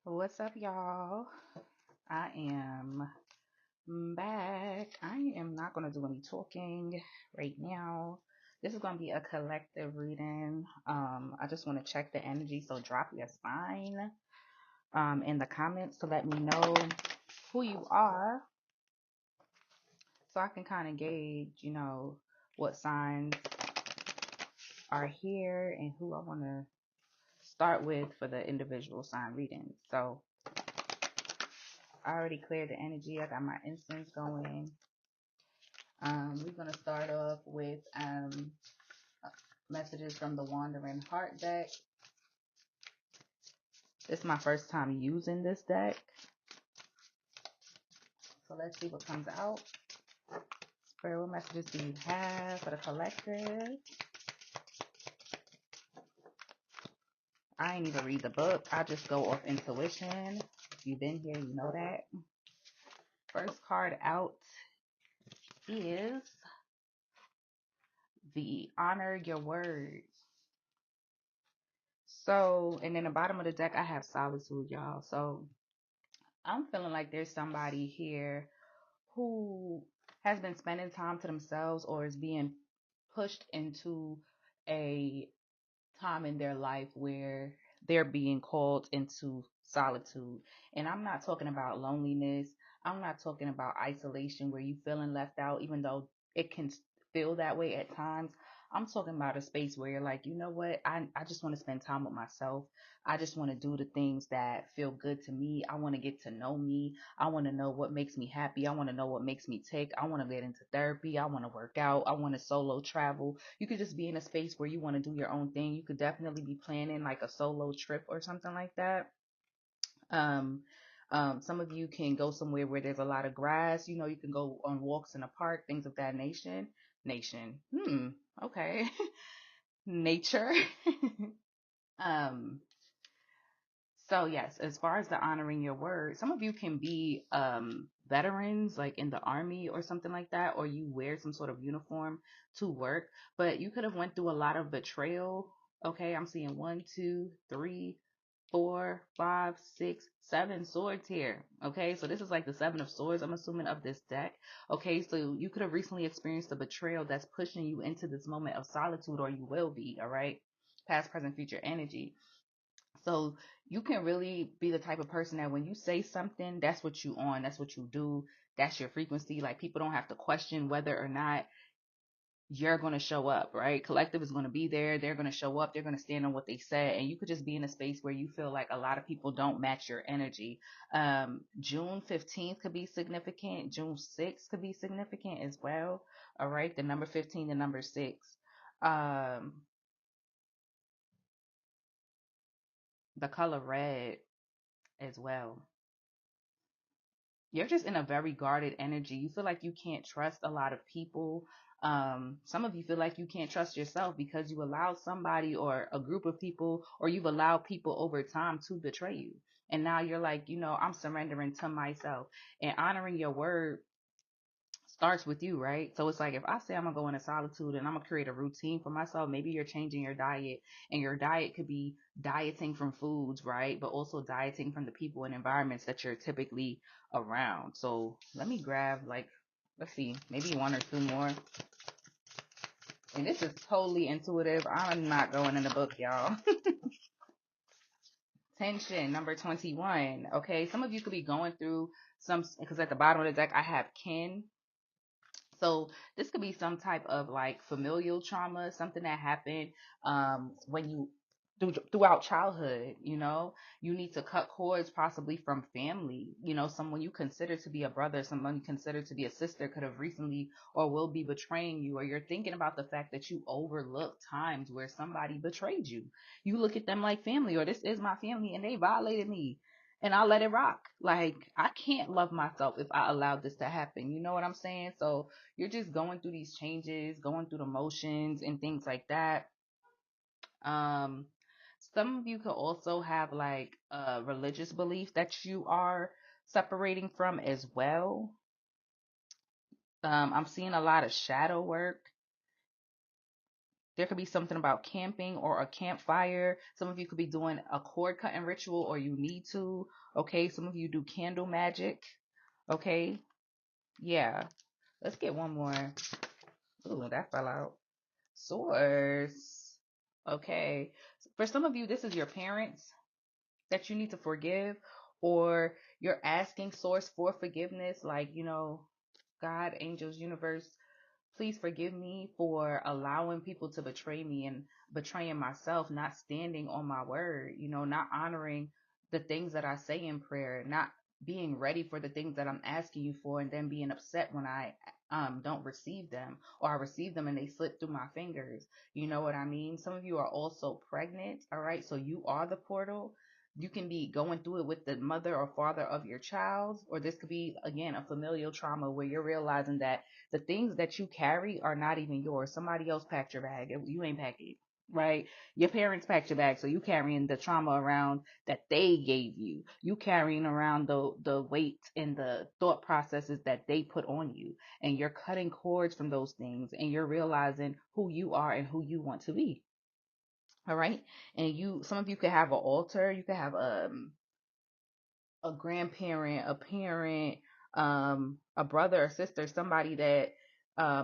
What's up, y'all? I am back. I am not going to do any talking right now. This is going to be a collective reading. I just want to check the energy, so drop your sign in the comments to let me know who you are so I can kind of gauge, what signs are here and who I want to start with for the individual sign readings. So I already cleared the energy. I got my incense going. We're going to start off with messages from the Wandering Heart deck. This is my first time using this deck. So let's see what comes out. Spirit, what messages do you have for the collective? I ain't even read the book. I just go off intuition. If you've been here, you know that. First card out is the Honor Your Words. So, and then the bottom of the deck, I have Solitude, y'all. So I'm feeling like there's somebody here who has been spending time to themselves or is being pushed into a time in their life where they're being called into solitude. And I'm not talking about loneliness. I'm not talking about isolation where you feeling left out, even though it can feel that way at times. I'm talking about a space where you're like, you know what? I just want to spend time with myself. I just want to do the things that feel good to me. I want to get to know me. I want to know what makes me happy. I want to know what makes me tick. I want to get into therapy. I want to work out. I want to solo travel. You could just be in a space where you want to do your own thing. You could definitely be planning like a solo trip or something like that. Um, some of you can go somewhere where there's a lot of grass. You can go on walks in a park, things of that nation. Okay. Nature. um, So yes, as far as the honoring your word, some of you can be veterans like in the army or something like that, or you wear some sort of uniform to work, but you could have went through a lot of betrayal. Okay, I'm seeing one, two, three, four, five, six, seven swords here. Okay, so this is like the seven of swords, I'm assuming, of this deck. Okay, so you could have recently experienced a betrayal that's pushing you into this moment of solitude, or you will be, all right? Past, present, future energy. So you can really be the type of person that when you say something, that's what you on, that's what you do, that's your frequency. Like people don't have to question whether or not you're going to show up, right? Collective is going to be there. They're going to show up. They're going to stand on what they said. And you could just be in a space where you feel like a lot of people don't match your energy. June 15th could be significant. June 6th could be significant as well. All right. The number 15, the number 6. Um, the color red as well. You're just in a very guarded energy. You feel like you can't trust a lot of people. Some of you feel like you can't trust yourself because you allowed somebody or a group of people, or you've allowed people over time to betray you. And now you're like, I'm surrendering to myself and honoring your word starts with you, right? So it's like if I say I'm gonna go into solitude and I'm gonna create a routine for myself, maybe you're changing your diet, and your diet could be dieting from foods, right? But also dieting from the people and environments that you're typically around. So let me grab like, let's see, maybe one or two more. And this is totally intuitive. I'm not going in the book, y'all. Tension, number 21. Okay, some of you could be going through some, because at the bottom of the deck I have kin. So this could be some type of like familial trauma, something that happened when you throughout childhood. You need to cut cords possibly from family. Someone you consider to be a brother, someone you consider to be a sister could have recently or will be betraying you, or you're thinking about the fact that you overlooked times where somebody betrayed you. You look at them like family, or this is my family and they violated me, and I let it rock. Like, I can't love myself if I allowed this to happen. You know what I'm saying? So you're just going through these changes, going through the motions and things like that. Um, some of you could also have like a religious belief that you are separating from as well. I'm seeing a lot of shadow work. There could be something about camping or a campfire. Some of you could be doing a cord cutting ritual or you need to. Okay. Some of you do candle magic. Okay. Yeah. Let's get one more. Ooh, that fell out. Source. Okay. For some of you, this is your parents that you need to forgive, or you're asking source for forgiveness. Like, God, angels, universe, please forgive me for allowing people to betray me and betraying myself, not standing on my word, not honoring the things that I say in prayer, not being ready for the things that I'm asking you for, and then being upset when I don't receive them, or I receive them and they slip through my fingers. You know what I mean? Some of you are also pregnant, all right? So you are the portal. You can be going through it with the mother or father of your child, or this could be, again, a familial trauma where you're realizing that the things that you carry are not even yours. Somebody else packed your bag. You ain't packed it, right? Your parents packed your bag, so you carrying the trauma around that they gave you. You carrying around the weight and the thought processes that they put on you, and you're cutting cords from those things, and you're realizing who you are and who you want to be. All right, and some of you could have an altar. You could have a grandparent, a parent, a brother or sister, somebody that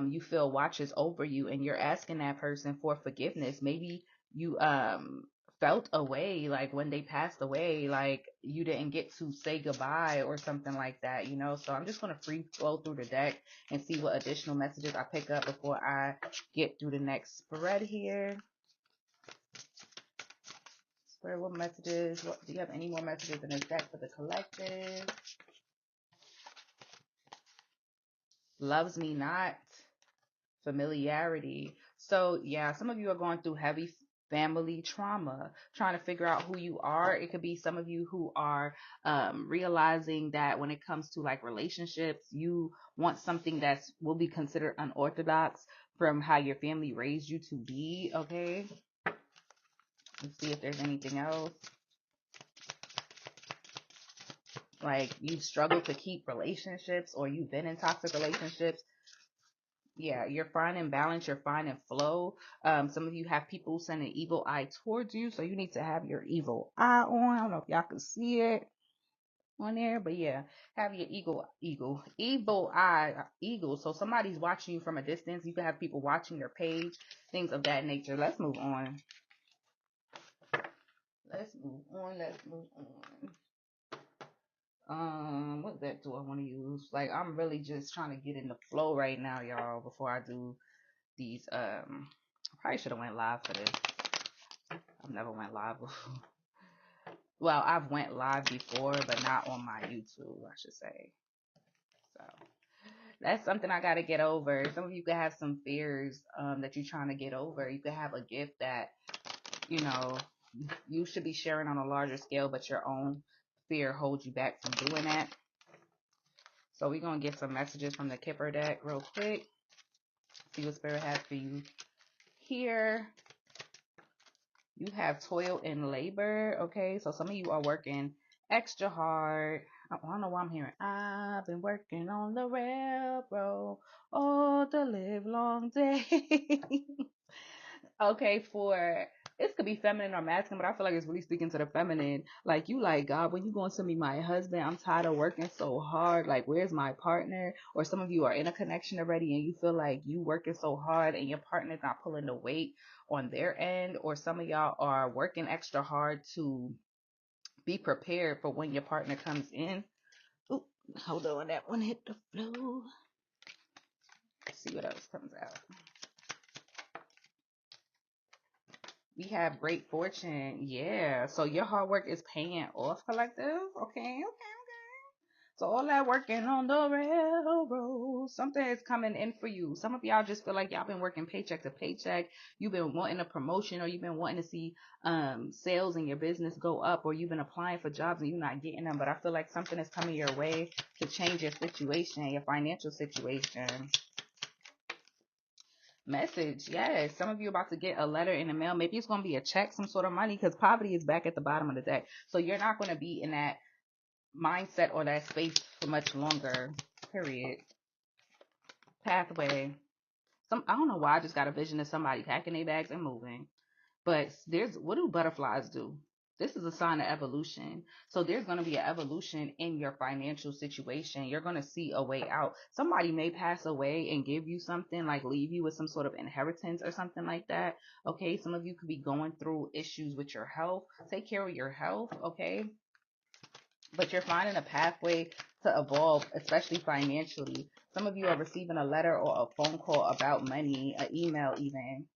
you feel watches over you, and you're asking that person for forgiveness. Maybe you felt away, like when they passed away, like you didn't get to say goodbye or something like that, So I'm just going to free flow through the deck and see what additional messages I pick up before I get through the next spread here. What messages? Do you have any more messages in this deck for the collective? Loves me not. Familiarity. So yeah, some of you are going through heavy family trauma, trying to figure out who you are. It could be some of you who are realizing that when it comes to like relationships, you want something that will be considered unorthodox from how your family raised you to be. Okay, let's see if there's anything else. Like you struggle to keep relationships, or you've been in toxic relationships. Yeah, you're finding balance, you're finding flow. Some of you have people sending evil eye towards you, so you need to have your evil eye on. I don't know if y'all can see it on there, but yeah, have your evil eye, eagle. So somebody's watching you from a distance. You can have people watching your page, things of that nature. Let's move on. What deck do I want to use? Like, I'm really just trying to get in the flow right now, y'all, before I do these. I probably should have went live for this. I've never went live before. Well, I've went live before, but not on my YouTube, I should say. So that's something I got to get over. Some of you could have some fears that you're trying to get over. You could have a gift that, you should be sharing on a larger scale, but your own fear holds you back from doing that. So we're going to get some messages from the Kipper deck real quick. See what Spirit has for you here. You have toil and labor, okay? So some of you are working extra hard. I don't know why I'm hearing, I've been working on the railroad all the live long day. Okay, this could be feminine or masculine, but I feel like it's really speaking to the feminine. Like, you like, God, when you going to send me my husband? I'm tired of working so hard. Like, where's my partner? Or some of you are in a connection already and you feel like you working so hard and your partner's not pulling the weight on their end. Or some of y'all are working extra hard to be prepared for when your partner comes in. Ooh, hold on, that one hit the floor. Let's see what else comes out. We have great fortune. Yeah. So your hard work is paying off, collective. Okay. So all that working on the railroad, something is coming in for you. Some of y'all just feel like y'all been working paycheck to paycheck. You've been wanting a promotion, or you've been wanting to see sales in your business go up, or you've been applying for jobs and you're not getting them. But I feel like something is coming your way to change your situation, your financial situation. Message, yes. Some of you about to get a letter in the mail. Maybe it's going to be a check, some sort of money, because poverty is back at the bottom of the deck. So you're not going to be in that mindset or that space for much longer, period. Pathway. I don't know why I just got a vision of somebody packing their bags and moving. But what do butterflies do? This is a sign of evolution. So there's going to be an evolution in your financial situation. You're going to see a way out. Somebody may pass away and give you something, like leave you with some sort of inheritance or something like that. Okay. Some of you could be going through issues with your health. Take care of your health. Okay. But you're finding a pathway to evolve, especially financially. Some of you are receiving a letter or a phone call about money, an email even.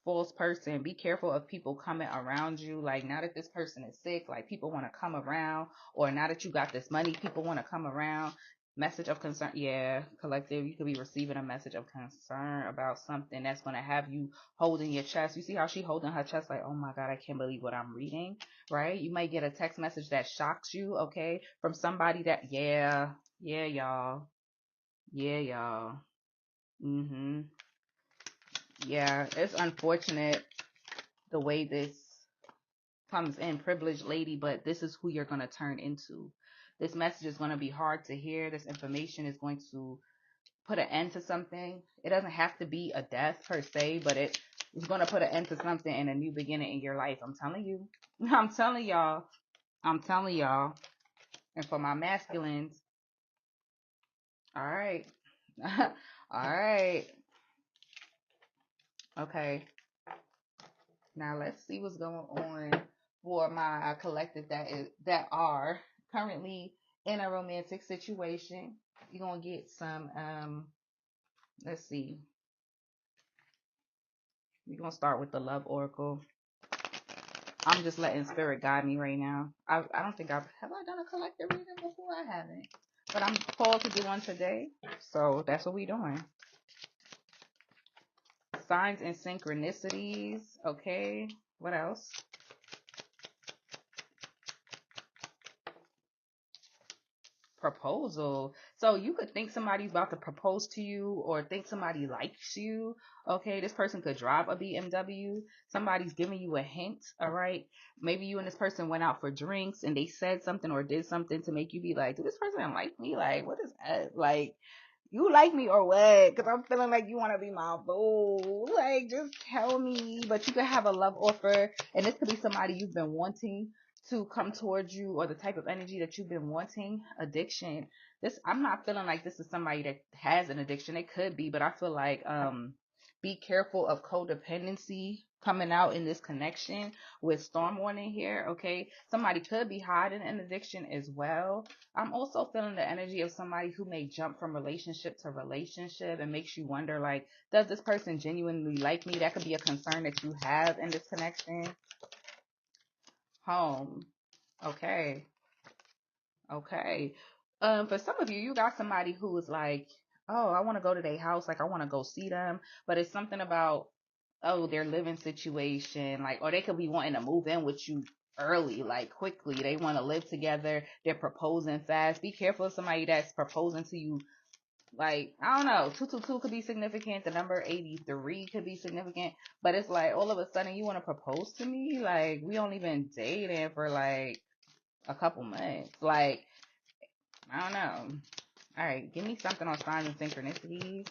False person. Be careful of people coming around you. Like, now that this person is sick, like people want to come around, or now that you got this money, people want to come around. Message of concern. Yeah, collective. You could be receiving a message of concern about something that's going to have you holding your chest. You see how she holding her chest like, oh my God, I can't believe what I'm reading, right? You might get a text message that shocks you, okay, from somebody that, yeah, y'all. Yeah, y'all. Mm-hmm. Yeah, it's unfortunate the way this comes in, privileged lady, but this is who you're going to turn into. This message is going to be hard to hear. This information is going to put an end to something. It doesn't have to be a death per se, but it is going to put an end to something and a new beginning in your life. I'm telling you. I'm telling y'all. I'm telling y'all. And for my masculines, all right. All right. Okay. Now let's see what's going on for my collective that are currently in a romantic situation. You're gonna get some let's see. We're gonna start with the love oracle. I'm just letting spirit guide me right now. I don't think have I done a collective reading before? I haven't. But I'm called to do one today. So that's what we're doing. Signs and synchronicities. Okay. What else? Proposal. So you could think somebody's about to propose to you or think somebody likes you. Okay, this person could drive a BMW. Somebody's giving you a hint. All right. Maybe you and this person went out for drinks and they said something or did something to make you be like, "Do this person like me? Like, what is that? Like, you like me or what? Because I'm feeling like you want to be my boo. Like, just tell me." But you could have a love offer, and this could be somebody you've been wanting to come towards you, or the type of energy that you've been wanting. Addiction. I'm not feeling like this is somebody that has an addiction. It could be, but I feel like be careful of codependency coming out in this connection with storm warning here. Okay, somebody could be hiding an addiction as well. I'm also feeling the energy of somebody who may jump from relationship to relationship and makes you wonder, like, does this person genuinely like me? That could be a concern that you have in this connection. Home. Okay. Okay. For some of you, you got somebody who is like, oh, I want to go to their house. Like, I want to go see them. But it's something about, oh, their living situation. Like, or they could be wanting to move in with you early, like quickly. They want to live together. They're proposing fast. Be careful of somebody that's proposing to you. Like, I don't know, 222 could be significant. The number 83 could be significant. But it's like, all of a sudden, you want to propose to me? Like, we only been dating for like a couple months. Like, I don't know. All right, give me something on signs and synchronicities.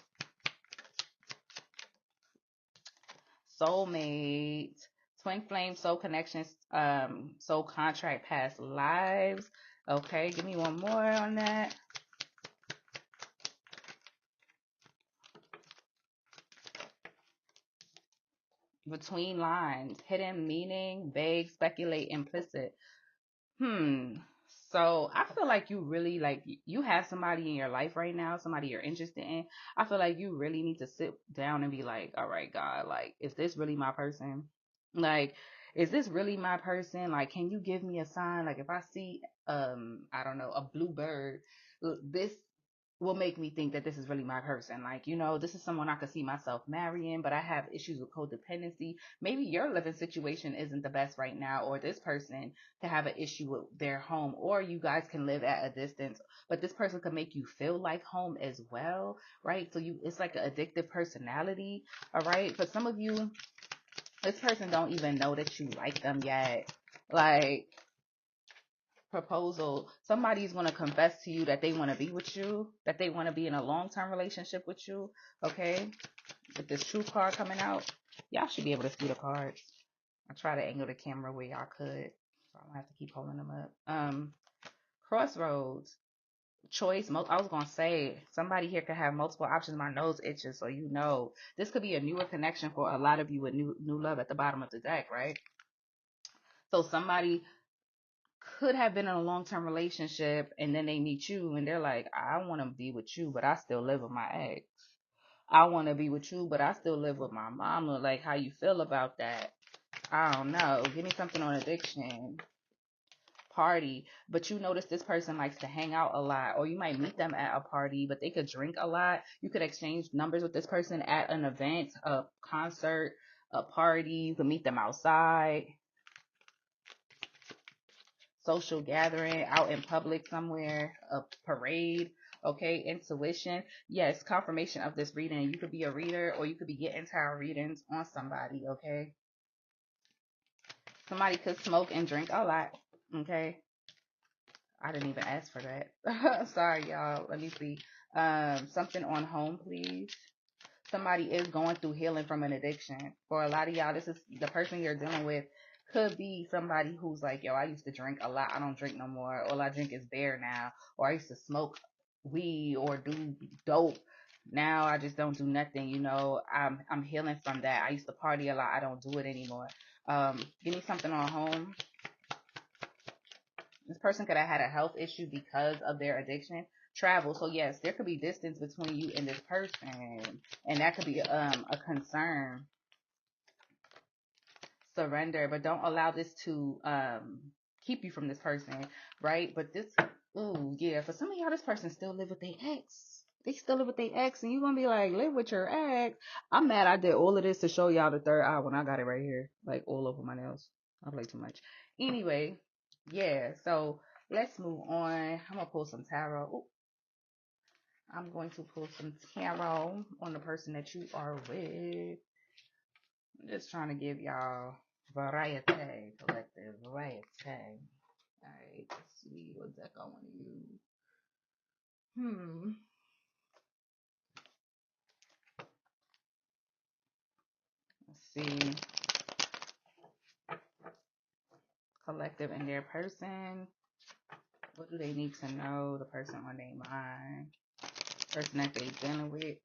Soulmate, twin flame, soul connections, soul contract, past lives. Okay, give me one more on that. Between lines, hidden meaning, vague, speculate, implicit. So I feel like you really, like, you have somebody in your life right now, somebody you're interested in. I feel like you really need to sit down and be like, all right, God, like, is this really my person? Like, is this really my person? Like, can you give me a sign? Like, if I see, I don't know, a blue bird, this will make me think that this is really my person. Like, this is someone I could see myself marrying, but I have issues with codependency. Maybe your living situation isn't the best right now, or this person could have an issue with their home, or you guys can live at a distance, but this person could make you feel like home as well, right? So it's like an addictive personality, all right? For some of you, this person don't even know that you like them yet. Like, proposal. Somebody's going to confess to you that they want to be with you, that they want to be in a long-term relationship with you. Okay, with this truth card coming out, y'all should be able to see the cards. I try to angle the camera where y'all could, so I don't have to keep holding them up. Crossroads, choice. I was gonna say somebody here could have multiple options. My nose itches, so you know this could be a newer connection for a lot of you with new love at the bottom of the deck, right? So somebody could have been in a long-term relationship and then they meet you and they're like, I want to be with you, but I still live with my ex. I want to be with you, but I still live with my mama. Like, how you feel about that? I don't know. Give me something on addiction. Party. But you notice this person likes to hang out a lot, or you might meet them at a party, but they could drink a lot. You could exchange numbers with this person at an event, a concert, a party. You could meet them outside, social gathering, out in public somewhere, a parade. Okay, intuition. Yes, confirmation of this reading. You could be a reader or you could be getting tarot readings on somebody. Okay, somebody could smoke and drink a lot. Okay, I didn't even ask for that. Sorry, y'all. Let me see. Something on home, please. Somebody is going through healing from an addiction. For a lot of y'all, this is the person you're dealing with. Could be somebody who's like, yo, I used to drink a lot. I don't drink no more. All I drink is beer now. Or I used to smoke weed or do dope. Now I just don't do nothing. You know, I'm healing from that. I used to party a lot. I don't do it anymore. Give me something on home. This person could have had a health issue because of their addiction. Travel. So yes, there could be distance between you and this person, and that could be a concern. Surrender, but don't allow this to keep you from this person, right? But this, ooh, yeah, for some of y'all, this person still live with their ex. They still live with their ex, and you're gonna be like, live with your ex. I'm mad I did all of this to show y'all the third eye when I got it right here, like all over my nails. I play too much. Anyway, yeah, so let's move on. I'm gonna pull some tarot. Ooh, I'm going to pull some tarot on the person that you are with. I'm just trying to give y'all variety, collective variety. Alright, let's see what deck I want to use. Let's see. Collective and their person. What do they need to know? The person on their mind. Person that they're dealing with.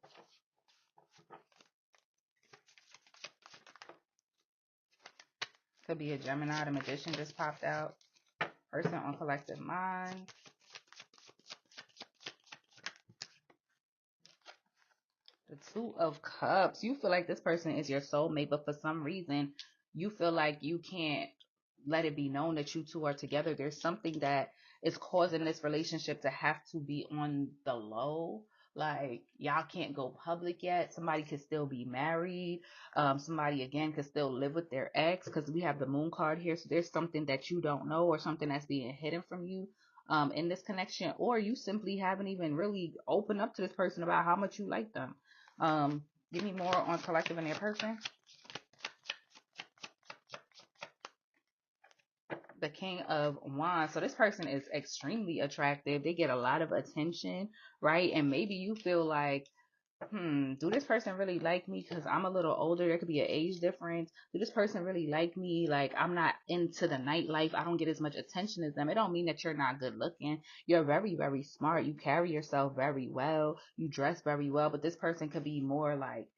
Could be a Gemini. The Magician just popped out. Person on collective mind. The Two of Cups. You feel like this person is your soulmate, but for some reason, you feel like you can't let it be known that you two are together. There's something that is causing this relationship to have to be on the low. Like, y'all can't go public yet. Somebody could still be married. Somebody, again, could still live with their ex because we have the moon card here. So there's something that you don't know or something that's being hidden from you in this connection. Or you simply haven't even really opened up to this person about how much you like them. Give me more on collective and their person. The King of Wands. So this person is extremely attractive. They get a lot of attention, right? And maybe you feel like, do this person really like me? Because I'm a little older. There could be an age difference. Do this person really like me? Like, I'm not into the nightlife. I don't get as much attention as them. It don't mean that you're not good looking. You're very, very smart. You carry yourself very well. You dress very well. But this person could be more like,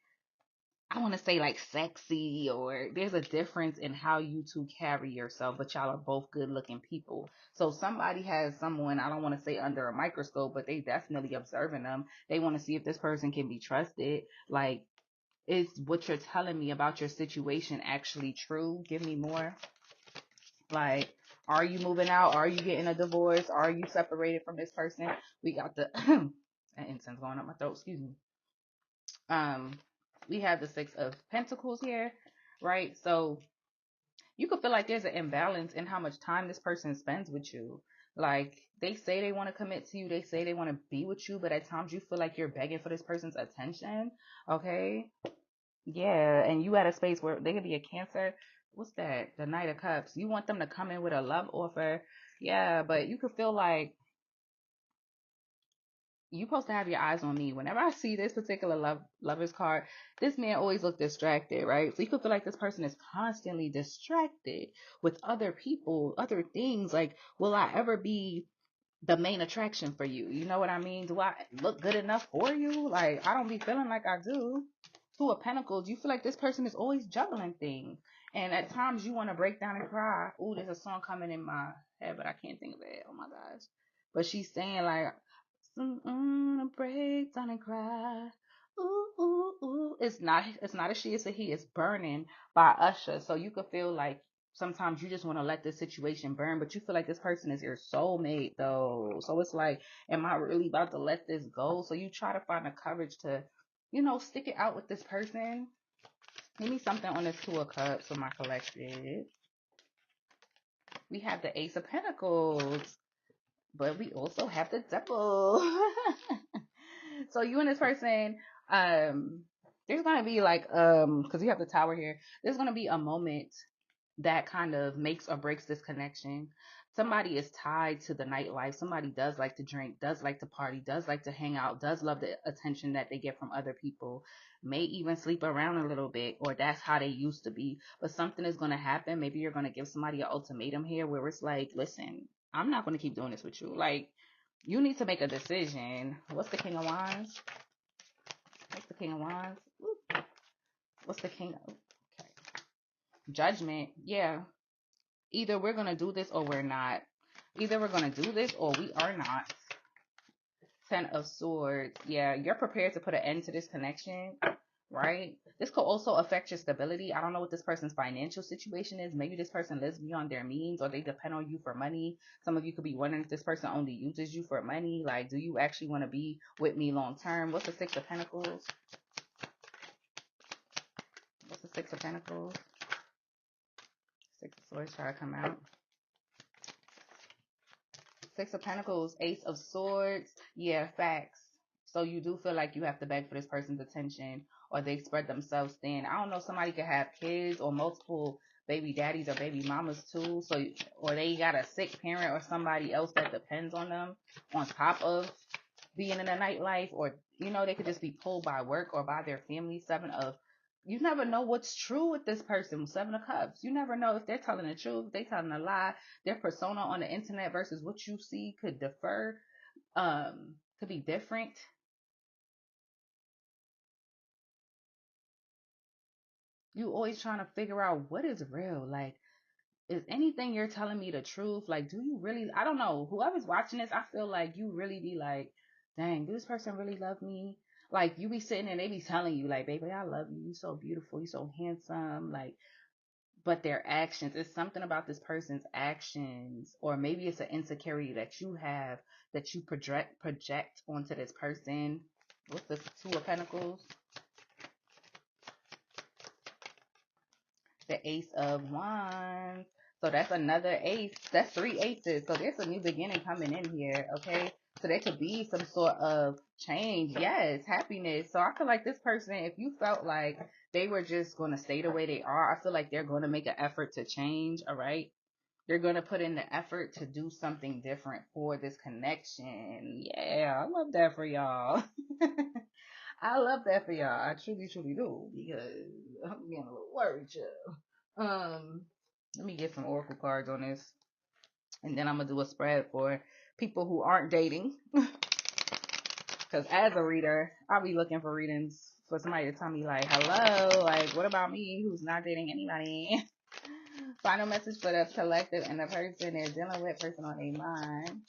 I want to say like sexy, or there's a difference in how you two carry yourself, but y'all are both good looking people. So somebody has someone, I don't want to say under a microscope, but they definitely observing them. They want to see if this person can be trusted. Like, is what you're telling me about your situation actually true? Give me more. Like, are you moving out? Are you getting a divorce? Are you separated from this person? We got the that incense going up my throat, excuse me. We have the Six of Pentacles here, right? So you could feel like there's an imbalance in how much time this person spends with you. Like, they say they want to commit to you, they say they want to be with you, but at times you feel like you're begging for this person's attention. Okay, yeah, and you at a space where they could be a Cancer. what's that? The Knight of Cups. You want them to come in with a love offer. Yeah, but you could feel like you supposed to have your eyes on me. Whenever I see this particular lover's card, this man always look distracted, right? So you could feel like this person is constantly distracted with other people, other things. Like, will I ever be the main attraction for you? You know what I mean? Do I look good enough for you? Like, I don't be feeling like I do. Two of Pentacles, you feel like this person is always juggling things. And at times you want to break down and cry. Ooh, there's a song coming in my head, but I can't think of it. Oh my gosh. But she's saying like, break down and cry. Ooh, ooh, ooh. It's not a she, it's a he. It's Burning by Usher. So you could feel like sometimes you just want to let this situation burn, but you feel like this person is your soulmate though. So it's like, am I really about to let this go? So you try to find the courage to, stick it out with this person. Give me something on this Two of Cups for my collective. We have the Ace of Pentacles, but we also have the Devil. So you and this person, there's gonna be like, because we have the Tower here. There's gonna be a moment that kind of makes or breaks this connection. Somebody is tied to the nightlife. Somebody does like to drink, does like to party, does like to hang out, does love the attention that they get from other people, may even sleep around a little bit, or that's how they used to be. But something is going to happen. Maybe you're going to give somebody an ultimatum here where it's like, listen, I'm not going to keep doing this with you. Like, you need to make a decision. What's the King of Wands? What's the King of Wands? Ooh. What's the King of... Okay. Judgment. Yeah. Either we're going to do this or we're not. Either we're going to do this or we are not. Ten of Swords. Yeah, you're prepared to put an end to this connection, right? This could also affect your stability. I don't know what this person's financial situation is. Maybe this person lives beyond their means or they depend on you for money. Some of you could be wondering if this person only uses you for money. Like, do you actually want to be with me long term? What's the Six of Pentacles? What's the Six of Pentacles? Six of Swords try to come out. Six of Pentacles, Ace of Swords. Yeah, facts. So you do feel like you have to beg for this person's attention or they spread themselves thin. I don't know, somebody could have kids or multiple baby daddies or baby mamas too. So, or they got a sick parent or somebody else that depends on them on top of being in a nightlife, or, they could just be pulled by work or by their family. You never know what's true with this person. Seven of Cups. You never know if they're telling the truth, if they're telling a lie. Their persona on the internet versus what you see could differ, could be different. You always trying to figure out what is real. Like, is anything you're telling me the truth? Like, do you really, I don't know, whoever's watching this, I feel like you really be like, dang, does this person really love me? Like, you be sitting and they be telling you, like, baby, I love you. You're so beautiful. You're so handsome. Like, but their actions, it's something about this person's actions, or maybe it's an insecurity that you have that you project onto this person. What's the Two of Pentacles? The Ace of Wands. So that's another ace. That's three aces. So there's a new beginning coming in here, okay? So there could be some sort of change. Yes, happiness. So I feel like this person, if you felt like they were just going to stay the way they are, I feel like they're going to make an effort to change, all right? They're going to put in the effort to do something different for this connection. Yeah, I love that for y'all. I love that for y'all. I truly, truly do, because I'm getting a little worried, y'all. Let me get some oracle cards on this, and then I'm gonna do a spread for people who aren't dating. Because as a reader, I'll be looking for readings for somebody to tell me like, hello, like, what about me who's not dating anybody? Final message for the collective and the person they're dealing with, person on their mind.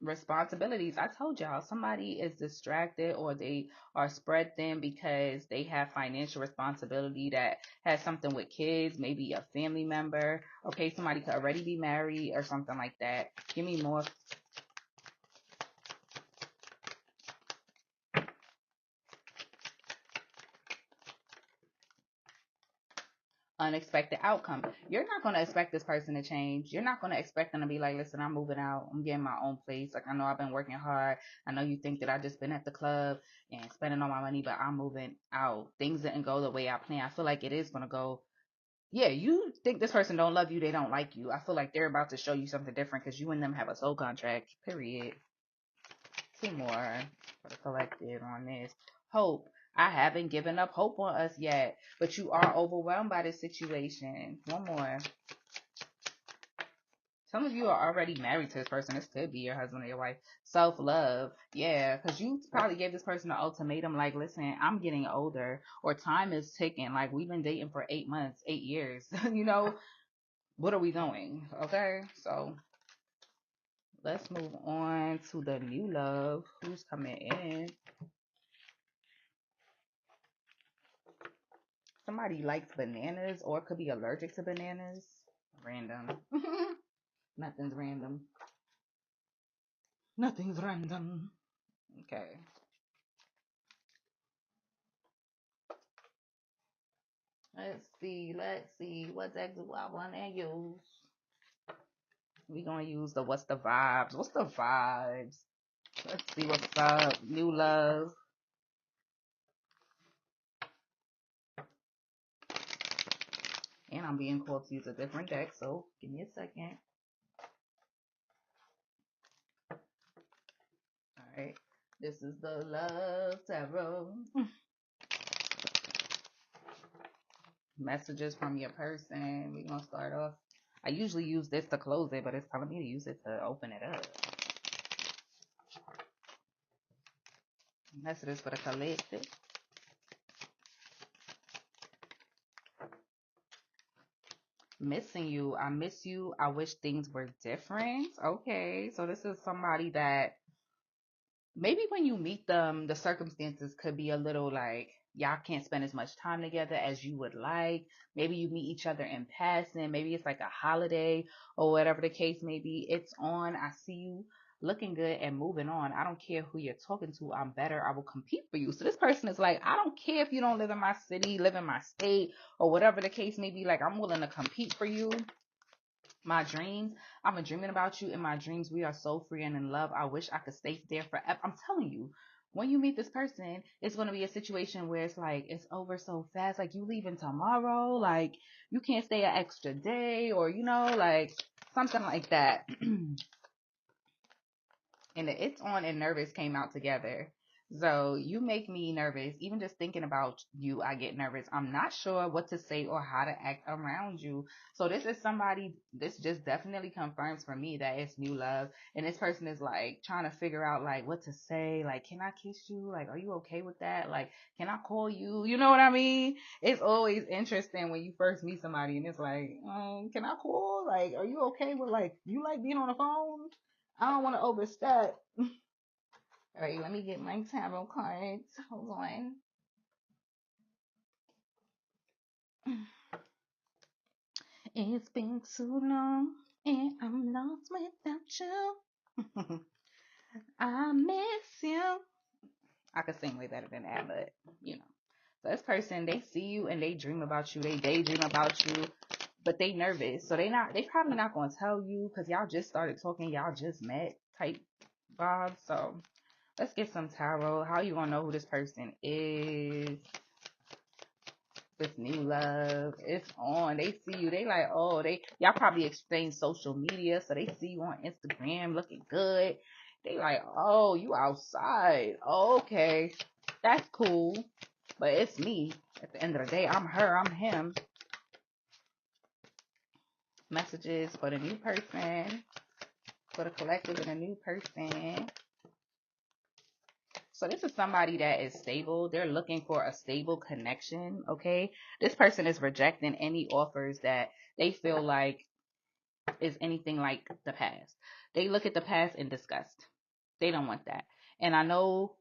Responsibilities. I told y'all, somebody is distracted or they are spread thin because they have financial responsibility that has something with kids, maybe a family member. Okay, somebody could already be married or something like that. Give me more. unexpected outcome. You're not going to expect this person to change. You're not going to expect them to be like, listen, I'm moving out. I'm getting my own place. Like, I know I've been working hard. I know you think that I just been at the club and spending all my money, but I'm moving out. Things didn't go the way I planned. I feel like it is going to go. Yeah, you think this person don't love you. They don't like you. I feel like they're about to show you something different because you and them have a soul contract, period. Two more for the collective on this. Hope. I haven't given up hope on us yet, but you are overwhelmed by this situation. One more. Some of you are already married to this person. This could be your husband or your wife. Self-love. Yeah, because you probably gave this person an ultimatum like, listen, I'm getting older, or time is ticking. Like, we've been dating for 8 months, 8 years. What are we doing? Okay, so let's move on to the new love. Who's coming in? Somebody likes bananas or could be allergic to bananas. Random. Nothing's random. Nothing's random. Okay. Let's see. Let's see. What deck do I want to use? We're going to use the what's the vibes. What's the vibes? Let's see what's up. New love. And I'm being called to use a different deck, so give me a second. Alright. This is the love tarot. Messages from your person. We're going to start off. I usually use this to close it, but it's telling me to use it to open it up. Messages for the collective. Missing you. I miss you. I wish things were different. Okay, so this is somebody that maybe when you meet them, the circumstances could be a little like y'all can't spend as much time together as you would like. Maybe you meet each other in passing. Maybe it's like a holiday or whatever the case may be. It's on. I see you looking good and moving on. I don't care who you're talking to. I'm better. I will compete for you. So this person is like, I don't care if you don't live in my city, live in my state, or whatever the case may be. Like, I'm willing to compete for you. My dreams, I've been dreaming about you in my dreams. We are so free and in love. I wish I could stay there forever. I'm telling you, when you meet this person, it's going to be a situation where it's like, it's over so fast. Like, you leaving tomorrow. Like, you can't stay an extra day, or, like something like that. And the It's On and Nervous came out together. So you make me nervous. Even just thinking about you, I get nervous. I'm not sure what to say or how to act around you. So this is somebody, this just definitely confirms for me that it's new love. And this person is like trying to figure out like what to say. Like, can I kiss you? Like, are you okay with that? Like, can I call you? You know what I mean? It's always interesting when you first meet somebody and it's like, can I call? Like, are you okay with like, you like being on the phone? I don't want to overstep. All right, let me get my tarot cards. Hold on. It's been too long and I'm lost without you. I miss you. I could sing way better than that, but you know. So this person, they see you and they dream about you. They daydream about you, but they nervous. So they probably not gonna tell you because y'all just started talking. Y'all just met type vibe. So let's get some tarot. How you gonna know who this person is? This new love, it's on. They see you. They like, oh, y'all probably exchange social media, so they see you on Instagram looking good. They like, oh, you outside. Oh, okay, that's cool. But it's me. At the end of the day, I'm her. I'm him. Messages for the new person, for the collective and the new person. So this is somebody that is stable. They're looking for a stable connection, okay? This person is rejecting any offers that they feel like is anything like the past. They look at the past in disgust. They don't want that. And I know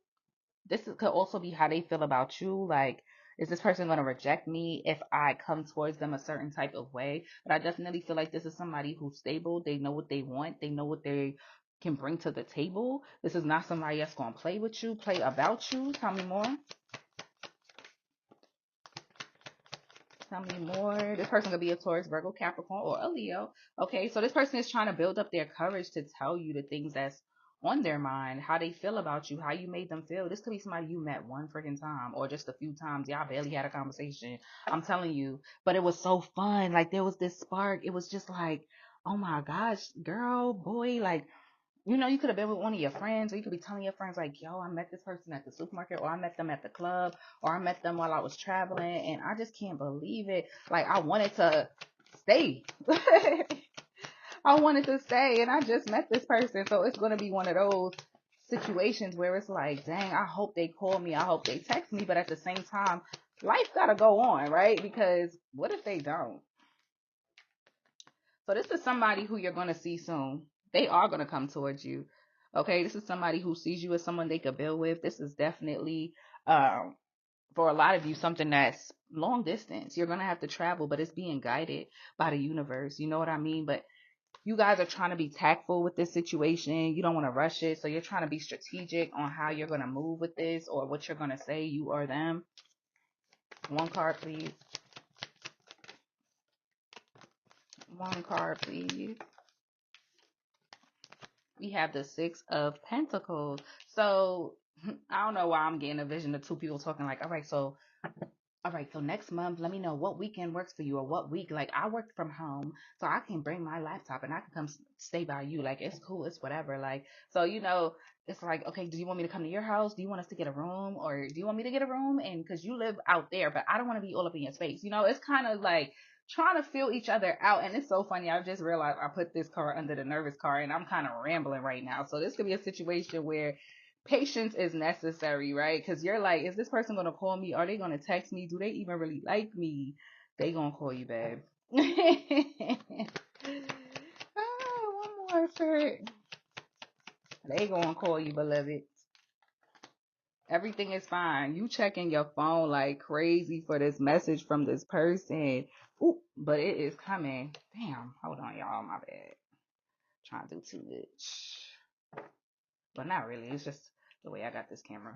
could also be how they feel about you. Like, is this person going to reject me if I come towards them a certain type of way? But I definitely feel like this is somebody who's stable. They know what they want. They know what they can bring to the table. This is not somebody that's going to play with you, play about you. Tell me more. Tell me more. This person could be a Taurus, Virgo, Capricorn, or a Leo. Okay, so this person is trying to build up their courage to tell you the things that's on their mind, how they feel about you, how you made them feel. This could be somebody you met one freaking time or just a few times. Y'all barely had a conversation. I'm telling you. But it was so fun. Like there was this spark. It was just like, oh my gosh, girl, boy, like, you know, you could have been with one of your friends, or you could be telling your friends, like, yo, I met this person at the supermarket, or I met them at the club, or I met them while I was traveling, and I just can't believe it. Like, I wanted to stay. I wanted to stay, and I just met this person. So it's going to be one of those situations where it's like, dang, I hope they call me. I hope they text me. But at the same time, life got to go on, right? Because what if they don't? So this is somebody who you're going to see soon. They are going to come towards you. Okay, this is somebody who sees you as someone they could build with. This is definitely, for a lot of you, something that's long distance. You're going to have to travel, but it's being guided by the universe. You know what I mean? But you guys are trying to be tactful with this situation. You don't want to rush it. So you're trying to be strategic on how you're going to move with this or what you're going to say, you or them. One card, please. One card, please. We have the Six of Pentacles. So I don't know why I'm getting a vision of two people talking like, all right, so next month, let me know what weekend works for you or what week. Like, I work from home, so I can bring my laptop and I can come stay by you. Like, it's cool, it's whatever. Like, so, you know, it's like, okay, do you want me to come to your house? Do you want us to get a room? Or do you want me to get a room? And because you live out there, but I don't want to be all up in your space. You know, it's kind of like trying to feel each other out. And it's so funny. I just realized I put this card under the nervous card and I'm kind of rambling right now. So this could be a situation where patience is necessary, right? Because you're like, is this person going to call me? Are they going to text me? Do they even really like me? They going to call you, babe. Oh, one more for they going to call you, beloved. Everything is fine. You checking your phone like crazy for this message from this person. Ooh, but it is coming. Damn, hold on, y'all. My bad. Trying to do too much. But not really. It's just the way I got this camera.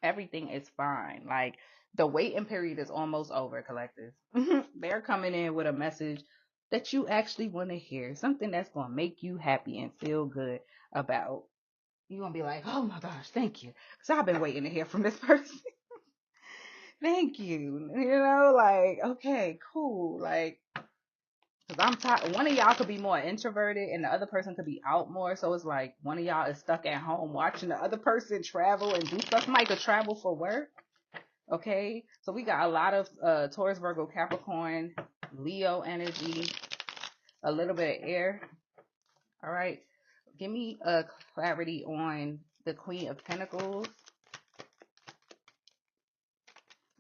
Everything is fine. Like the waiting period is almost over, collective. They're coming in with a message that you actually want to hear, something that's going to make you happy and feel good about. You're going to be like, oh my gosh, thank you. Because I've been waiting to hear from this person. Thank you. You know, like, okay, cool. Like, because I'm tired. One of y'all could be more introverted and the other person could be out more. So it's like one of y'all is stuck at home watching the other person travel and do stuff. Somebody could travel for work. Okay, so we got a lot of Taurus, Virgo, Capricorn, Leo energy, a little bit of air. All right, give me a clarity on the Queen of Pentacles.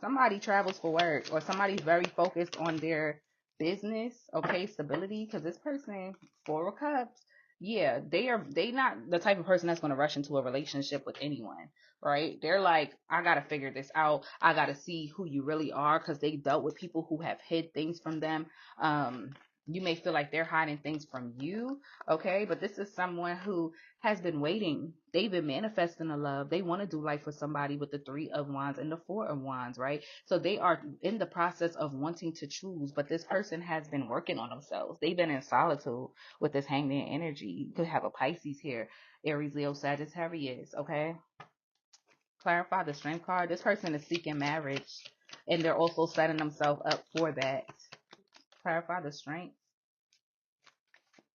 Somebody travels for work or somebody's very focused on their business, okay, stability, because this person, Four of Cups, yeah, they not the type of person that's going to rush into a relationship with anyone, right? They're like, I got to figure this out. I got to see who you really are, because they dealt with people who have hid things from them. You may feel like they're hiding things from you, okay? But this is someone who has been waiting. They've been manifesting a love. They want to do life with somebody with the Three of Wands and the Four of Wands, right? So they are in the process of wanting to choose, but this person has been working on themselves. They've been in solitude with this Hangman energy. You could have a Pisces here, Aries, Leo, Sagittarius, okay? Clarify the Strength card. This person is seeking marriage, and they're also setting themselves up for that. Clarify the Strength.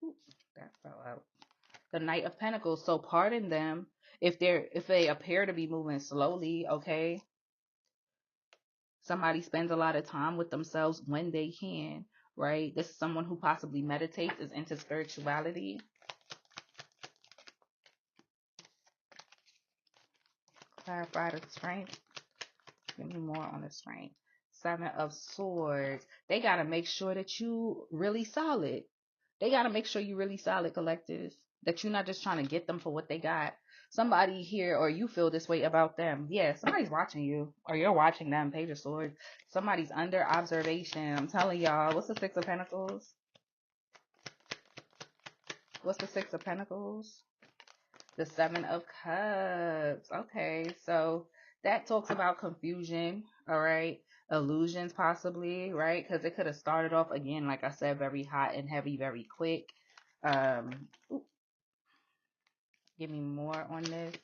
Ooh, that fell out. The Knight of Pentacles. So pardon them if they appear to be moving slowly, okay? Somebody spends a lot of time with themselves when they can, right? This is someone who possibly meditates, is into spirituality. Clarify the Strength. Give me more on the Strength. Seven of Swords. They got to make sure that you really solid. They got to make sure you really solid, collective. That you're not just trying to get them for what they got. Somebody here, or you feel this way about them. Yeah, somebody's watching you, or you're watching them. Page of Swords. Somebody's under observation. I'm telling y'all. What's the Six of Pentacles? What's the Six of Pentacles? The Seven of Cups. Okay, so That talks about confusion, all right? Illusions, possibly, right? Because it could have started off again, like I said, very hot and heavy, very quick. Ooh, give me more on this.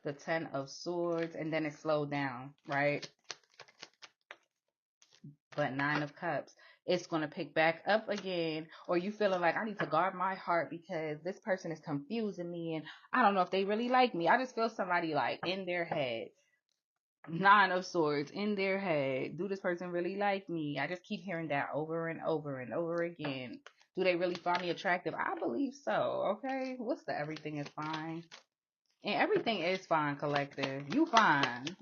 The Ten of Swords, and then it slowed down, right? But Nine of Cups, it's going to pick back up again. Or you feeling like I need to guard my heart because this person is confusing me and I don't know if they really like me. I just feel somebody like in their head. Nine of Swords in their head. Do this person really like me? I just keep hearing that over and over and over again. Do they really find me attractive? I believe so. Okay. What's the everything is fine? And everything is fine, collective. You fine.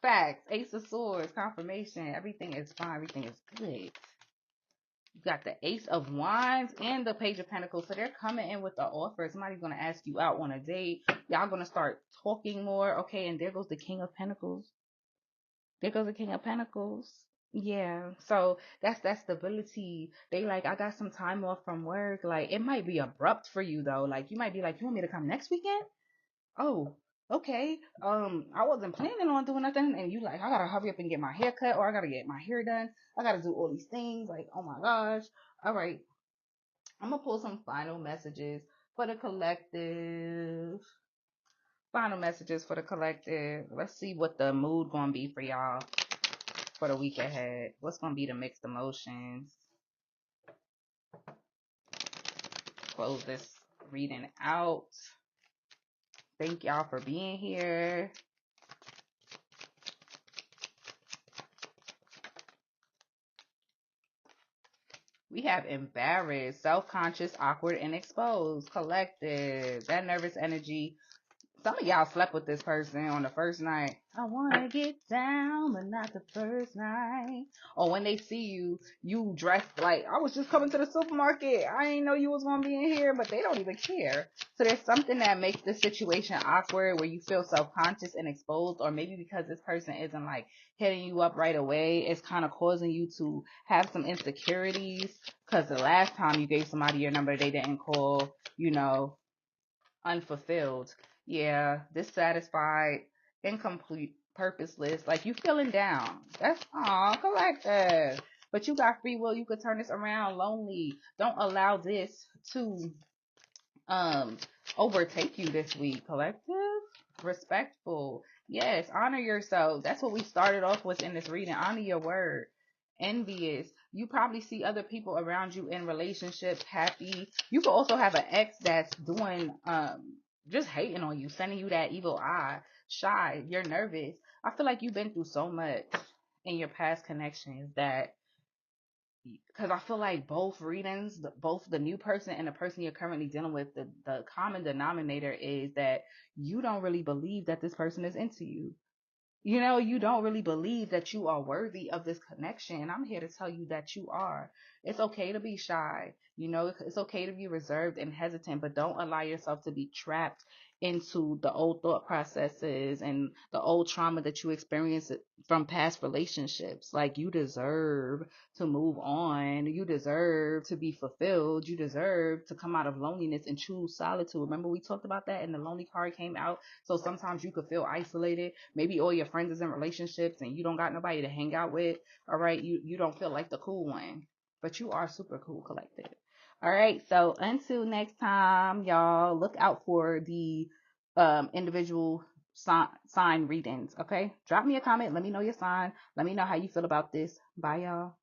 Facts. Ace of Swords. Confirmation. Everything is fine. Everything is good. You got the Ace of Wands and the Page of Pentacles. So they're coming in with the offer. Somebody's going to ask you out on a date. Y'all going to start talking more. Okay. And there goes the King of Pentacles. There goes the King of Pentacles. Yeah. So that's that stability. They like, I got some time off from work. Like, it might be abrupt for you though. Like, you might be like, you want me to come next weekend? Oh, okay. I wasn't planning on doing nothing. And you like, I gotta hurry up and get my hair cut, or I gotta get my hair done. I gotta do all these things. Like, oh my gosh. All right. I'm gonna pull some final messages for the collective. Final messages for the collective. Let's see what the mood gonna be for y'all for the week ahead. What's gonna be the mixed emotions? Close this reading out. Thank y'all for being here. We have embarrassed, self-conscious, awkward, and exposed. Collective. That nervous energy. Some of y'all slept with this person on the first night. I want to get down, but not the first night. Or when they see you, you dressed like, I was just coming to the supermarket. I didn't know you was going to be in here, but they don't even care. So there's something that makes the situation awkward where you feel self-conscious and exposed, or maybe because this person isn't like hitting you up right away, it's kind of causing you to have some insecurities because the last time you gave somebody your number, they didn't call, unfulfilled. Yeah, dissatisfied, incomplete, purposeless. Like you feeling down. That's all collective. But you got free will. You could turn this around. Lonely. Don't allow this to um overtake you this week. Collective. Respectful. Yes, honor yourself. That's what we started off with in this reading. Honor your word. Envious. You probably see other people around you in relationships happy. You could also have an ex that's doing just hating on you, sending you that evil eye. Shy. You're nervous. I feel like you've been through so much in your past connections that because I feel like both readings, both the new person and the person you're currently dealing with, the common denominator is that you don't really believe that this person is into you. You don't really believe that you are worthy of this connection. And I'm here to tell you that you are. It's okay to be shy. It's okay to be reserved and hesitant, but don't allow yourself to be trapped into the old thought processes and the old trauma that you experienced from past relationships. Like you deserve to move on. You deserve to be fulfilled. You deserve to come out of loneliness and choose solitude. Remember we talked about that and the lonely card came out. So sometimes you could feel isolated. Maybe all your friends is in relationships and you don't got nobody to hang out with. All right. You don't feel like the cool one, but you are super cool collective. All right. So until next time, y'all look out for the individual sign readings. Okay. Drop me a comment. Let me know your sign. Let me know how you feel about this. Bye y'all.